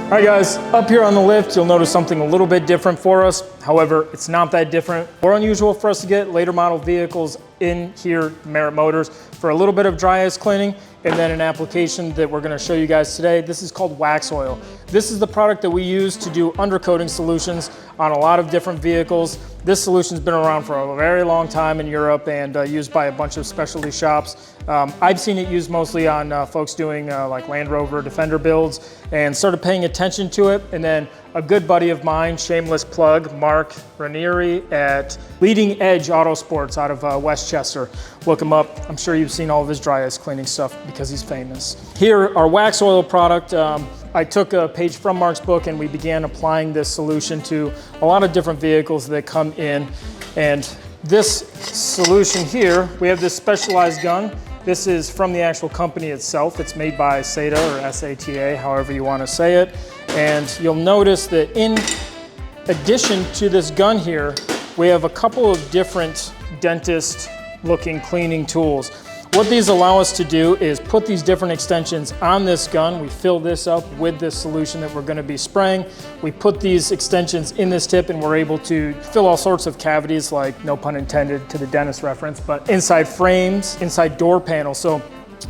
All right guys, up here on the lift, you'll notice something a little bit different for us. However, it's not that different or unusual for us to get later model vehicles in here, Merritt Motors, for a little bit of dry ice cleaning, and then an application that we're gonna show you guys today. This is called Waxoyl. This is the product that we use to do undercoating solutions on a lot of different vehicles. This solution's been around for a very long time in Europe and used by a bunch of specialty shops. I've seen it used mostly on folks doing like Land Rover Defender builds, and started paying attention to it. And then a good buddy of mine, shameless plug, Mark Ranieri at Leading Edge Autosports out of Westchester. Look him up. I'm sure you've seen all of his dry ice cleaning stuff because he's famous. Here, our Waxoyl product, I took a page from Mark's book and we began applying this solution to a lot of different vehicles that come in. And this solution here, we have this specialized gun. This is from the actual company itself. It's made by SATA or SATA, however you want to say it. And you'll notice that in addition to this gun here, we have a couple of different dentist looking cleaning tools. What these allow us to do is put these different extensions on this gun. We fill this up with this solution that we're going to be spraying. We put these extensions in this tip and we're able to fill all sorts of cavities, like no pun intended to the dentist reference, but inside frames, inside door panels. So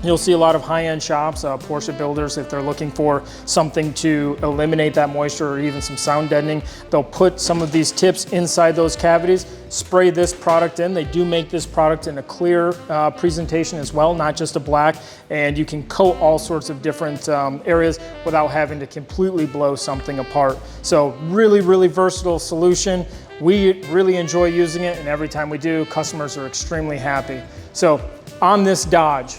you'll see a lot of high-end shops, Porsche builders, if they're looking for something to eliminate that moisture or even some sound deadening, they'll put some of these tips inside those cavities, spray this product in. They do make this product in a clear presentation as well, not just a black, and you can coat all sorts of different areas without having to completely blow something apart. So really, really versatile solution. We really enjoy using it, and every time we do, customers are extremely happy. So on this Dodge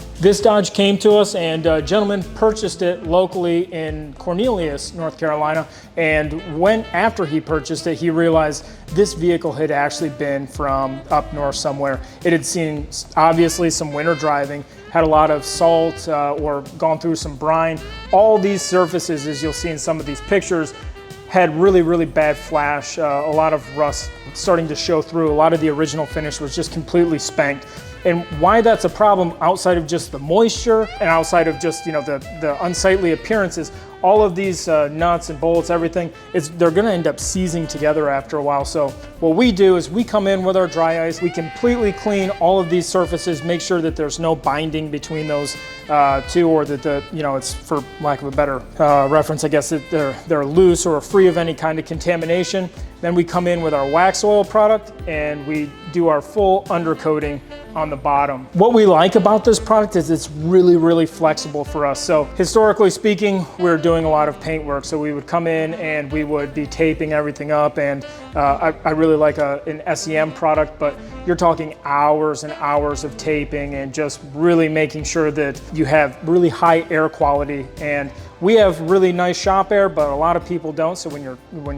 came to us, and a gentleman purchased it locally in Cornelius, North Carolina, and after he purchased it, he realized this vehicle had actually been from up north somewhere. It had seen obviously some winter driving, had a lot of salt or gone through some brine. All these surfaces, as you'll see in some of these pictures, had really, really bad flash, a lot of rust starting to show through. A lot of the original finish was just completely spanked. And why that's a problem, outside of just the moisture and outside of just, you know, the unsightly appearances, all of these nuts and bolts, everything, they're gonna end up seizing together after a while. So what we do is we come in with our dry ice, we completely clean all of these surfaces, make sure that there's no binding between those two, or that it's, for lack of a better reference, I guess, that they're loose or free of any kind of contamination. Then we come in with our Waxoyl product and we do our full undercoating on the bottom. What we like about this product is it's really, really flexible for us. So historically speaking, we're doing a lot of paint work. So we would come in and we would be taping everything up, and I really like an SEM product, but you're talking hours and hours of taping and just really making sure that you have really high air quality. And we have really nice shop air, but a lot of people don't. So when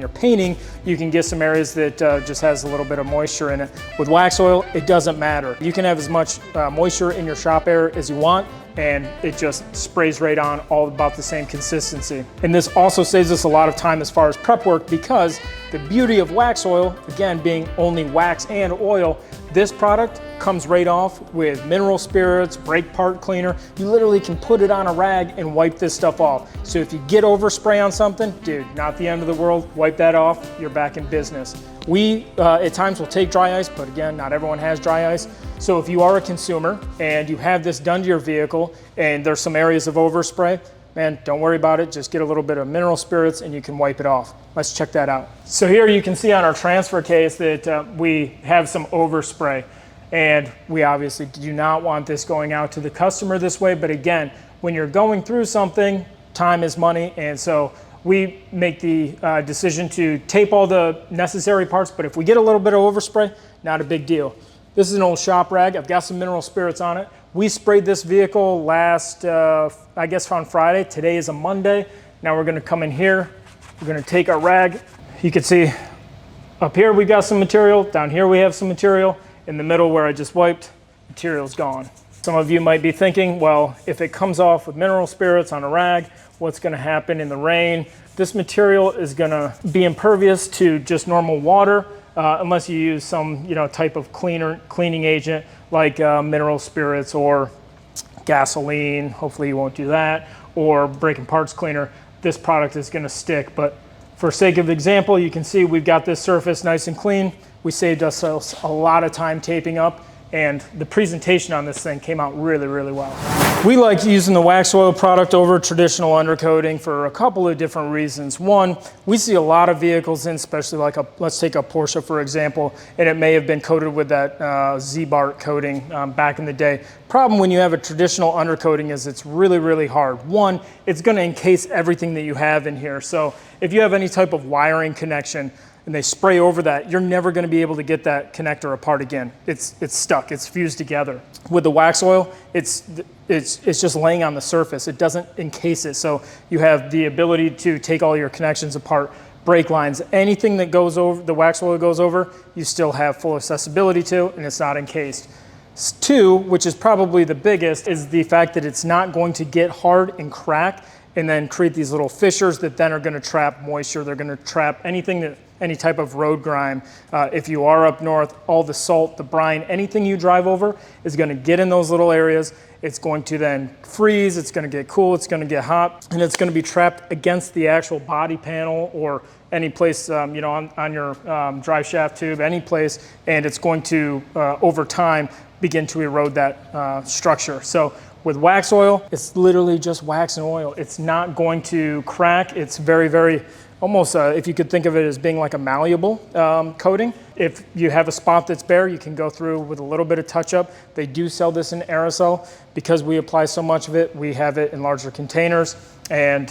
you're painting, you can get some areas that just has a little bit of moisture in it. With Waxoyl, it doesn't matter. You can have as much moisture in your shop air as you want, and it just sprays right on, all about the same consistency. And this also saves us a lot of time as far as prep work, because the beauty of Waxoyl, again, being only wax and oil, this product comes right off with mineral spirits, brake part cleaner. You literally can put it on a rag and wipe this stuff off. So if you get overspray on something, dude, not the end of the world, wipe that off, you're back in business. We, at times, will take dry ice, but again, not everyone has dry ice. So if you are a consumer and you have this done to your vehicle and there's some areas of overspray, man, don't worry about it. Just get a little bit of mineral spirits and you can wipe it off. Let's check that out. So here you can see on our transfer case that we have some overspray, and we obviously do not want this going out to the customer this way. But again, when you're going through something, time is money. And so we make the decision to tape all the necessary parts, but if we get a little bit of overspray, not a big deal. This is an old shop rag. I've got some mineral spirits on it. We sprayed this vehicle last, I guess on Friday. Today is a Monday. Now we're gonna come in here. We're gonna take our rag. You can see up here we've got some material. Down here we have some material. In the middle where I just wiped, material's gone. Some of you might be thinking, well, if it comes off with mineral spirits on a rag, what's gonna happen in the rain? This material is gonna be impervious to just normal water, unless you use some type of cleaning agent like mineral spirits or gasoline. Hopefully you won't do that, or brake and parts cleaner. this product is gonna stick. But for sake of example, you can see we've got this surface nice and clean. We saved ourselves a lot of time taping up, and the presentation on this thing came out really, really well. We like using the Waxoyl product over traditional undercoating for a couple of different reasons. One, we see a lot of vehicles in, especially like let's take a Porsche for example, and it may have been coated with that Z-Bart coating back in the day. Problem when you have a traditional undercoating is it's really, really hard. One, it's gonna encase everything that you have in here. So if you have any type of wiring connection, and they spray over that, you're never gonna be able to get that connector apart again. It's stuck, it's fused together. With the Waxoyl, it's just laying on the surface. It doesn't encase it. So you have the ability to take all your connections apart, brake lines, anything that goes over, the Waxoyl goes over, you still have full accessibility to, and it's not encased. Two, which is probably the biggest, is the fact that it's not going to get hard and crack and then create these little fissures that then are gonna trap moisture. They're gonna trap any type of road grime. If you are up north, all the salt, the brine, anything you drive over is gonna get in those little areas. It's going to then freeze, it's gonna get cool, it's gonna get hot, and it's gonna be trapped against the actual body panel or any place, you know, on your drive shaft tube, any place, and it's going to, over time, begin to erode that structure. So with Waxoyl, it's literally just wax and oil. It's not going to crack. It's very, very, almost if you could think of it as being like a malleable coating. If you have a spot that's bare, you can go through with a little bit of touch up. They do sell this in aerosol. Because we apply so much of it, we have it in larger containers, and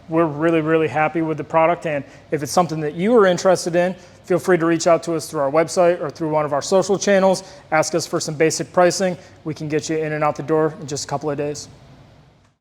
we're really, really happy with the product. And if it's something that you are interested in, feel free to reach out to us through our website or through one of our social channels. Ask us for some basic pricing. We can get you in and out the door in just a couple of days.